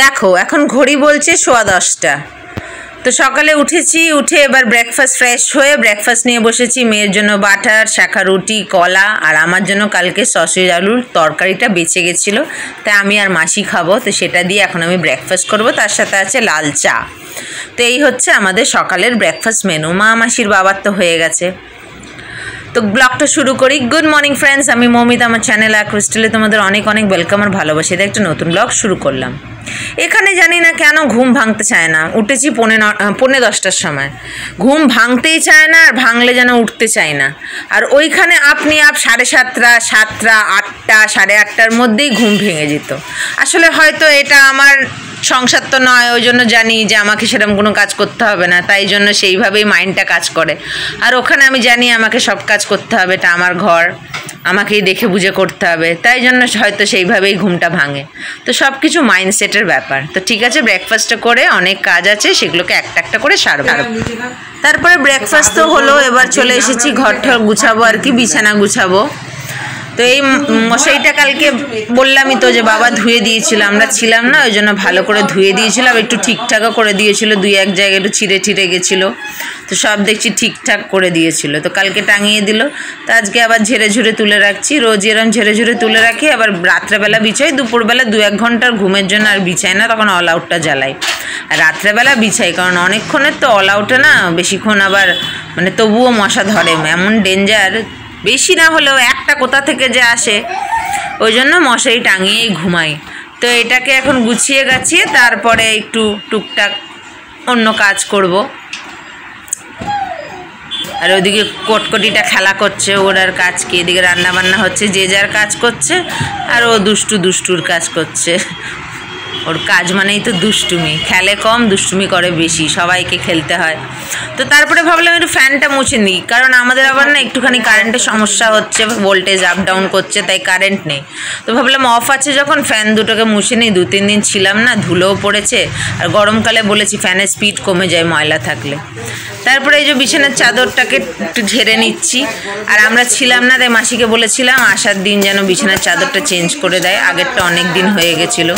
দেখো এখন ঘড়ি বলছে 10:15। তো সকালে উঠেছি, উঠে এবার ব্রেকফাস্ট ফ্রেশ হয়ে ব্রেকফাস্ট নিয়ে বসেছি। মেয়ের জন্য বাটার, শাখা রুটি, কলা, আর আমার জন্য কালকে সসেজ আলুর তরকারিটা বেঁচে গেছিলো, তাই আমি আর মাসি খাবো। তো সেটা দিয়ে এখন আমি ব্রেকফাস্ট করব, তার সাথে আছে লাল চা। তো এই হচ্ছে আমাদের সকালের ব্রেকফাস্ট মেনু। মা মাসির বাবার তো হয়ে গেছে। তো ব্লগটা শুরু করি। গুড মর্নিং ফ্রেন্ডস, আমি মৌমিতা, আমার চ্যানেল আর ক্রিস্টালে তোমাদের অনেক অনেক ওয়েলকাম আর ভালোবাসি। এটা একটা নতুন ব্লগ শুরু করলাম। এখানে জানি না কেন ঘুম ভাঙতে চায় না। উঠেছি 10:45টার সময়, ঘুম ভাঙতেই চায় না, আর ভাঙলে যেন উঠতে চায় না। আর ওইখানে আপনি 7:30, 7টা, 8টা, 8:30টার মধ্যেই ঘুম ভেঙে যেত। আসলে হয়তো এটা আমার সংসার তো নয়, ওই জন্য জানি যে আমাকে সেরকম কোনো কাজ করতে হবে না, তাই জন্য সেইভাবেই মাইন্ডটা কাজ করে। আর ওখানে আমি জানি আমাকে সব কাজ করতে হবে, এটা আমার ঘর, আমাকেই দেখে বুঝে করতে হবে, তাই জন্য হয়তো সেইভাবেই ঘুমটা ভাঙে। তো সব কিছু মাইন্ডসেটের ব্যাপার। তো ঠিক আছে, ব্রেকফাস্টটা করে অনেক কাজ আছে, সেগুলোকে একটা একটা করে সারবো। তারপরে ব্রেকফাস্ট তো হলো, এবার চলে এসেছি ঘর ঠর গুছাবো আর কি, বিছানা গুছাবো। তো এই মশারিটা কালকে বললামই তো যে বাবা ধুয়ে দিয়েছিল, আমরা ছিলাম না, ওই জন্য ভালো করে ধুয়ে দিয়েছিল, আর একটু ঠিকঠাকও করে দিয়েছিল। 2-1 জায়গায় একটু ছিঁড়ে গেছিলো, তো সব দেখছি ঠিকঠাক করে দিয়েছিল। তো কালকে টাঙিয়ে দিল, তো আজকে আবার ঝেড়ে ঝুড়ে তুলে রাখছি। রোজ এরম ঝেড়ে ঝুড়ে তুলে রাখি, আবার রাত্রেবেলা বিছাই। দুপুরবেলা 2-1 ঘন্টার ঘুমের জন্য আর বিছাই না, তখন অল আউটটা জ্বালাই। আর রাত্রেবেলা বিছাই, কারণ অনেকক্ষণের তো অল আউটে না, বেশিক্ষণ আবার মানে তবুও মশা ধরে, এমন ডেঞ্জার। বেশি না হলেও একটা কোথা থেকে যে আসে, ওই জন্য মশারি টাঙিয়েই ঘুমাই। তো এটাকে এখন গুছিয়ে গাছিয়ে তারপরে একটু টুকটাক অন্য কাজ করব। আর ওইদিকে কটকটিটা খেলা করছে, ওর আর কাজ কি, এদিকে রান্নাবান্না হচ্ছে, যে যার কাজ করছে, আর ও দুষ্টুর কাজ করছে। ওর কাজ মানেই তো দুষ্টুমি, খেলে কম, দুষ্টুমি করে বেশি, সবাইকে খেলতে হয়। তো তারপরে ভাবলাম একটু ফ্যানটা মুছে নিই, কারণ আমাদের আবার না একটুখানি কারেন্টের সমস্যা হচ্ছে, ভোল্টেজ আপ ডাউন করছে, তাই কারেন্ট নেই। তো ভাবলাম অফ আছে যখন, ফ্যান দুটোকে মুছে নিই। 2-3 দিন ছিলাম না, ধুলোও পড়েছে, আর গরমকালে বলেছি ফ্যানের স্পিড কমে যায় ময়লা থাকলে। তারপরে এই যে বিছানার চাদরটাকে একটু ঝেড়ে নিচ্ছি। আর আমরা ছিলাম না, তাই মাসিকে বলেছিলাম আসার দিন যেন বিছানার চাদরটা চেঞ্জ করে দেয়। আগেরটা অনেক দিন হয়ে গেছিলো,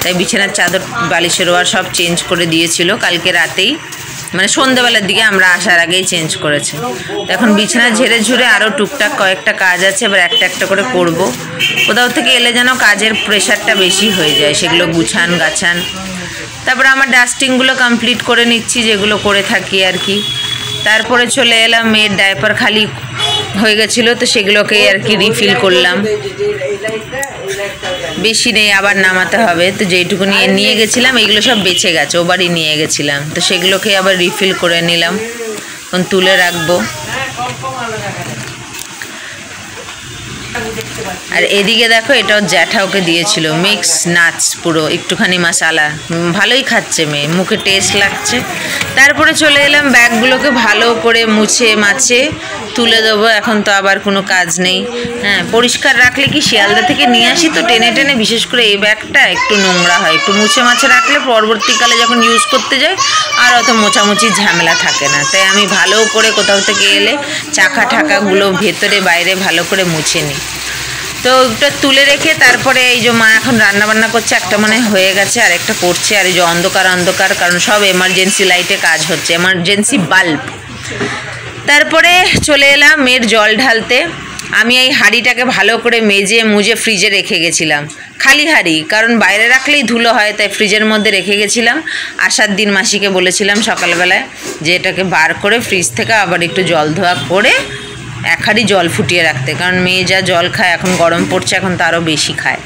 তাই বিছানার চাদর, বালিশের ওয়ার সব চেঞ্জ করে দিয়েছিল কালকে রাতেই, মানে সন্ধ্যেবেলার দিকে, আমরা আসার আগেই চেঞ্জ করেছে। এখন বিছানা ঝেড়ে ঝুড়ে আরও টুকটাক কয়েকটা কাজ আছে, এবার একটা একটা করে করব। কোথাও থেকে এলে যেন কাজের প্রেশারটা বেশি হয়ে যায়, সেগুলো গুছান গাছান। তারপরে আমার ডাস্টিংগুলো কমপ্লিট করে নিচ্ছি, যেগুলো করে থাকি আর কি। তারপরে চলে এলাম, মেয়ের ডায়পার খালি হয়ে গেছিলো, তো সেগুলোকে আর কি রিফিল করলাম। বেশি নেই, আবার নামাতে হবে। তো যেইটুকু নিয়ে গেছিলাম, এইগুলো সব বেঁচে গেছে, ও বাড়ি নিয়ে গেছিলাম, তো সেগুলোকে আবার রিফিল করে নিলাম, এখন তুলে রাখবো। আর এদিকে দেখো, এটা ওর জ্যাঠা ওকে দিয়েছিল, মিক্স নাটস, পুরো একটুখানি মশালা, ভালোই খাচ্ছে মেয়ে, মুখে টেস্ট লাগছে। তারপরে চলে এলাম, ব্যাগগুলোকে ভালো করে মুছে মাছে তুলে দেবো। এখন তো আবার কোনো কাজ নেই। হ্যাঁ, পরিষ্কার রাখলে কি, শিয়ালদা থেকে নিয়ে আসি তো টেনে টেনে, বিশেষ করে এই ব্যাগটা একটু নোংরা হয়, একটু মুছে মাছে রাখলে পরবর্তীকালে যখন ইউজ করতে যাই আর অত মোছামুচির ঝামেলা থাকে না। তাই আমি ভালো করে কোথাও থেকে এলে চাকা ঠাকাগুলো ভেতরে বাইরে ভালো করে মুছে নিই। তো ওটা তুলে রেখে তারপরে এই যে মা এখন রান্নাবান্না করছে, একটা মানে হয়ে গেছে, আর একটা করছে। আর এই যে অন্ধকার, কারণ সব এমার্জেন্সি লাইটে কাজ হচ্ছে, এমার্জেন্সি বাল্ব। তারপরে চলে এলাম মেয়ের জল ঢালতে। আমি এই হাঁড়িটাকে ভালো করে মেজে মুজে ফ্রিজে রেখে গেছিলাম, খালি হাঁড়ি, কারণ বাইরে রাখলেই ধুলো হয়, তাই ফ্রিজের মধ্যে রেখে গেছিলাম। আসার দিন মাসিকে বলেছিলাম সকালবেলায় যে এটাকে বার করে ফ্রিজ থেকে আবার একটু জল ধোয়া করে 1 হাঁড়ি জল ফুটিয়ে রাখতে, কারণ মেয়ে যা জল খায়, এখন গরম পড়ছে, এখন তো আরও বেশি খায়,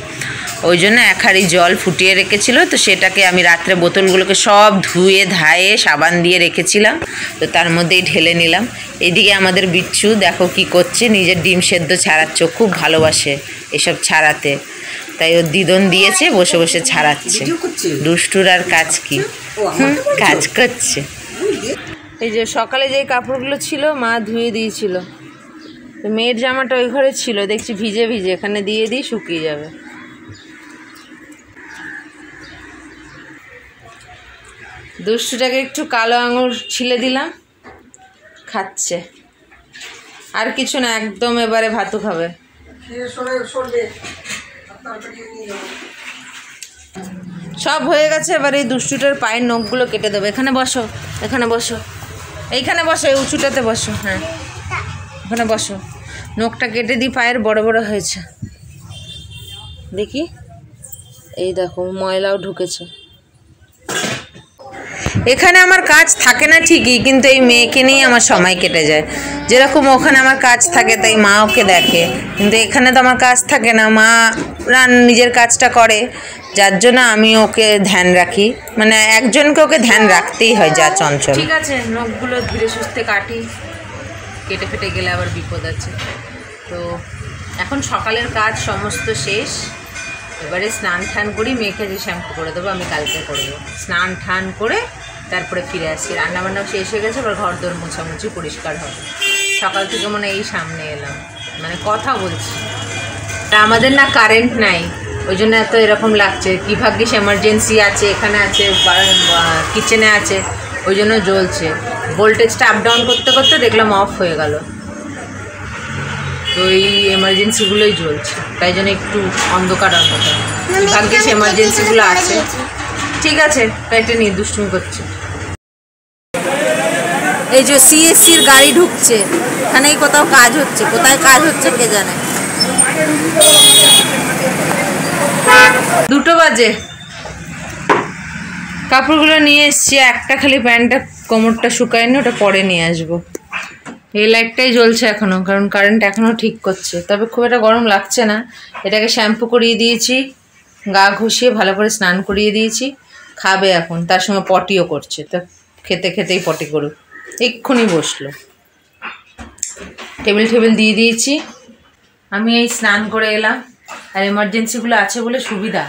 ওই জন্য 1 হাঁড়ি জল ফুটিয়ে রেখেছিল। তো সেটাকে আমি রাত্রে বোতলগুলোকে সব ধুয়ে ধায়ে সাবান দিয়ে রেখেছিলাম, তো তার মধ্যেই ঢেলে নিলাম। এদিকে আমাদের বিচ্ছু দেখো কি করছে, নিজের ডিম সেদ্ধ ছাড়াচ্ছে, খুব ভালোবাসে এসব ছাড়াতে, তাই ও দিদন দিয়েছে, বসে বসে ছাড়াচ্ছে। দুষ্টুর আর কাজ কি, কাজ করছে। এই যে সকালে যে কাপড়গুলো ছিল মা ধুয়ে দিয়েছিল, তো মেয়ের জামাটা ওই ঘরে ছিল, দেখছি ভিজে এখানে দিয়ে দিই, শুকিয়ে যাবে। দুষ্টুটাকে একটু কালো আঙুর ছিলে দিলাম, খাচ্ছে, আর কিছু না, একদম এবারে ভাতু খাবে। সব হয়ে গেছে। এবার এই দুষ্টুটার পায়ের নখগুলো কেটে দেবো। এখানে বসো, এখানে বসো, এইখানে বসো, এই উঁচুটাতে বসো। হ্যাঁ ওখানে বসো। নখটা কেটে দিই, পায়ের বড় বড় হয়েছে দেখি। এই দেখো ময়লাও ঢুকেছে। এখানে আমার কাজ থাকে না ঠিকই, কিন্তু এই মেয়েকে নিয়ে আমার সময় কেটে যায়। যেরকম ওখানে আমার কাজ থাকে তাই মা ওকে দেখে, কিন্তু এখানে তো আমার কাজ থাকে না, মা নিজের কাজটা করে, যার জন্য আমি ওকে ধ্যান রাখি। মানে একজনকে ওকে ধ্যান রাখতেই হয় যা চঞ্চল। ঠিক আছে, নখগুলো ধীরে সুস্থে কাটি, কেটে ফেটে গেলে আবার বিপদ আছে। তো এখন সকালের কাজ সমস্ত শেষ। এবারে স্নান টান করি, মেয়েকে যে শ্যাম্পু করে দেবো আমি কালকে করবো। স্নান টান করে তারপরে ফিরে আসি। রান্নাবান্নাও শেষ হয়ে গেছে, এবার ঘর দোর মোছামুছি পরিষ্কার হবে। সকাল থেকে মনে এই সামনে এলাম, মানে কথা বলছি। তা আমাদের না কারেন্ট নাই, ওই জন্য এত এরকম লাগছে। কি ভাগ্যিস এমার্জেন্সি আছে, এখানে আছে, কিচেনে আছে, ওই জন্য জ্বলছে। ভোল্টেজটা আপ ডাউন করতে করতে দেখলাম অফ হয়ে গেল। তো এই এমার্জেন্সিগুলোই জ্বলছে, তাই জন্য একটু অন্ধকার অন্ধকার। ভাগ্যিস এমার্জেন্সিগুলো আছে। ঠিক আছে, কেটে নিয়ে দুষ্টুমি করছে। এই যে সিএসসির গাড়ি ঢুকছে, এখানেই কোথাও কাজ হচ্ছে, কোথায় কাজ হচ্ছে কে জানে। 2টো বাজে। কাপড়গুলো নিয়ে এসছি, একটা খালি প্যান্টটা কোমরটা শুকায়নি, ওটা পরে নিয়ে আসবো। এই লাইটটাই জ্বলছে এখনও, কারণ কারেন্ট এখনও ঠিক করছে। তবে খুব একটা গরম লাগছে না। এটাকে শ্যাম্পু করিয়ে দিয়েছি, গা ঘষিয়ে ভালো করে স্নান করিয়ে দিয়েছি। খাবে এখন, তার সঙ্গে পটিও করছে। তো খেতে খেতেই পটি করুক। এক্ষুনি বসলো। টেবিল দিয়ে দিয়েছি। আমি এই স্নান করে এলাম, আর এমার্জেন্সিগুলো আছে বলে সুবিধা।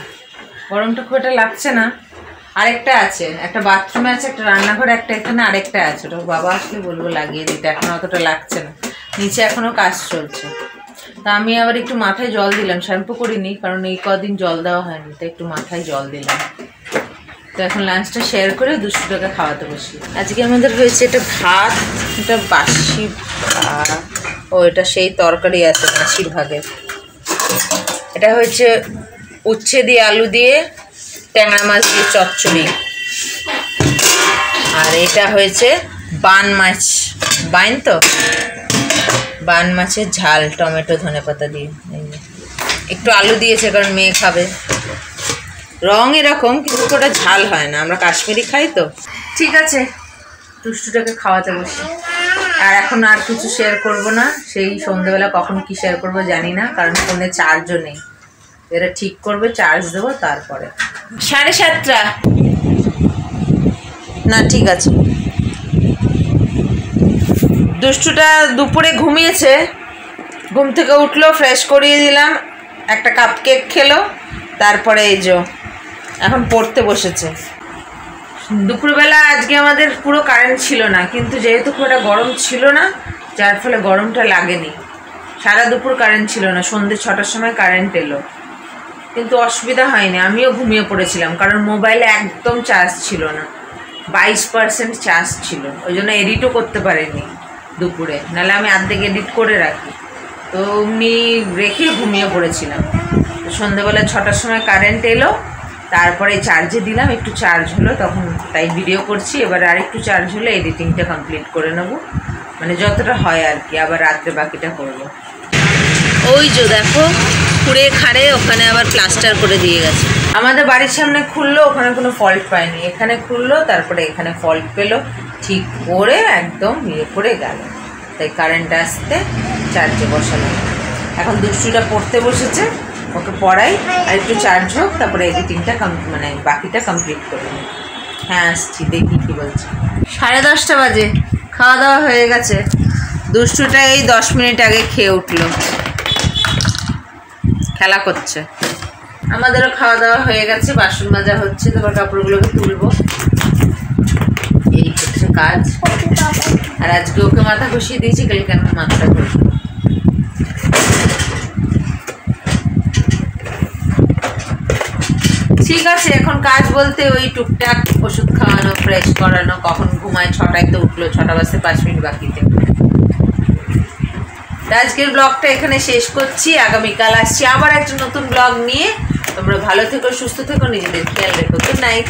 গরমটা খুব একটা লাগছে না। আরেকটা আছে, একটা বাথরুমে আছে, একটা রান্নাঘরে, একটা এখানে আরেকটা আছে। ওটা বাবা আসলে বলবো লাগিয়ে দিতে, এখন অতটা লাগছে না। নিচে এখনও কাজ চলছে। তা আমি আবার একটু মাথায় জল দিলাম, শ্যাম্পু করিনি কারণ এই কদিন জল দেওয়া হয়নি, তো একটু মাথায় জল দিলাম। তো এখন লাঞ্চটা শেয়ার করে 200 টাকা খাওয়াতে বসি। আজকে আমাদের হয়েছে এটা ভাত, এটা বাসি ভাত, ও এটা সেই তরকারি আছে মাছির ভাগের। এটা হয়েছে উচ্ছে দিয়ে আলু দিয়ে ট্যাংরা মাছ দিয়ে চচ্চড়ি। আর এটা হয়েছে বান মাছ, বাইন তো, বান মাছের ঝাল টমেটো ধনেপাতা দিয়ে। একটু আলু দিয়েছে কারণ মেয়ে খাবে। রং এরকম, কিন্তু ওটা ঝাল হয় না, আমরা কাশ্মীরি খাই তো। ঠিক আছে, দুষ্টুটাকে খাওয়াতে বসি। আর এখন আর কিছু শেয়ার করব না। সেই সন্ধ্যেবেলা কখন কি শেয়ার করবো জানি না, কারণ ফোনে চার্জও নেই। এরা ঠিক করবে, চার্জ দেবো তারপরে। 7:30 না, ঠিক আছে। দুষ্টুটা দুপুরে ঘুমিয়েছে, ঘুম থেকে উঠলো, ফ্রেশ করিয়ে দিলাম, একটা কাপ কেক খেলো, তারপরে এই যে এখন পড়তে বসেছে। দুপুরবেলা আজকে আমাদের পুরো কারেন্ট ছিল না, কিন্তু যেহেতু খুব একটা গরম ছিল না, যার ফলে গরমটা লাগেনি। সারা দুপুর কারেন্ট ছিল না, সন্ধ্যে 6টার সময় কারেন্ট এলো, কিন্তু অসুবিধা হয়নি। আমিও ঘুমিয়ে পড়েছিলাম, কারণ মোবাইলে একদম চার্জ ছিল না, 22% চার্জ ছিল। ওই জন্য এডিটও করতে পারিনি দুপুরে, নাহলে আমি অর্ধেক এডিট করে রাখি। তো এমনি রেখে ঘুমিয়ে পড়েছিলাম। তো সন্ধ্যেবেলা 6টার সময় কারেন্ট এলো, তারপরে চার্জে দিলাম, একটু চার্জ হলো, তখন তাই ভিডিও করছি। এবার আরেকটু চার্জ হলে এডিটিংটা কমপ্লিট করে নেব, মানে যতটা হয় আর কি, আবার রাত্রে বাকিটা করব। ওই যে দেখো খুঁড়ে খাড়ে ওখানে আবার প্লাস্টার করে দিয়ে গেছে। আমাদের বাড়ির সামনে খুললো, ওখানে কোনো ফল্ট পায়নি, এখানে খুললো, তারপরে এখানে ফল্ট পেলো, ঠিক করে একদম ইয়ে করে গেল। তাই কারেন্ট আসতে চার্জে বসালাম। এখন দুষ্টুটা পড়তে বসেছে, ওকে পড়াই, আর একটু চার্জ হোক, তারপরে এডিটিংটা মানে বাকিটা কমপ্লিট করে নিই। হ্যাঁ আসছি, দেখি কী বলছে। 10:30 বাজে, খাওয়া দাওয়া হয়ে গেছে। দুষ্টুটা এই 10 মিনিট আগে খেয়ে উঠলো, খেলা করছে। আমাদেরও খাওয়া দাওয়া হয়ে গেছে, বাসন মাজা হচ্ছে, তারপর কাপড়গুলোকে তুলবো, এই হচ্ছে কাজ। আর আজকে ওকে মাথা ঘষিয়ে দিয়েছি, কালকে আমি মাথাটা ঘষবো। ঠিক আছে, এখন কাজ বলতে ওই টুকটাক ওষুধ খাওয়ানো, ফ্রেশ করানো। কখন ঘুমায়, 6টায় তো উঠলো, 6টা বাজতে 5 মিনিট বাকিতে। আজকের ব্লগটা এখানে শেষ করছি। আগামীকাল আসছি আবার একটা নতুন ব্লগ নিয়ে। তোমরা ভালো থেকো, সুস্থ থেকো, নিজেদের খেয়াল রেখো। Good night.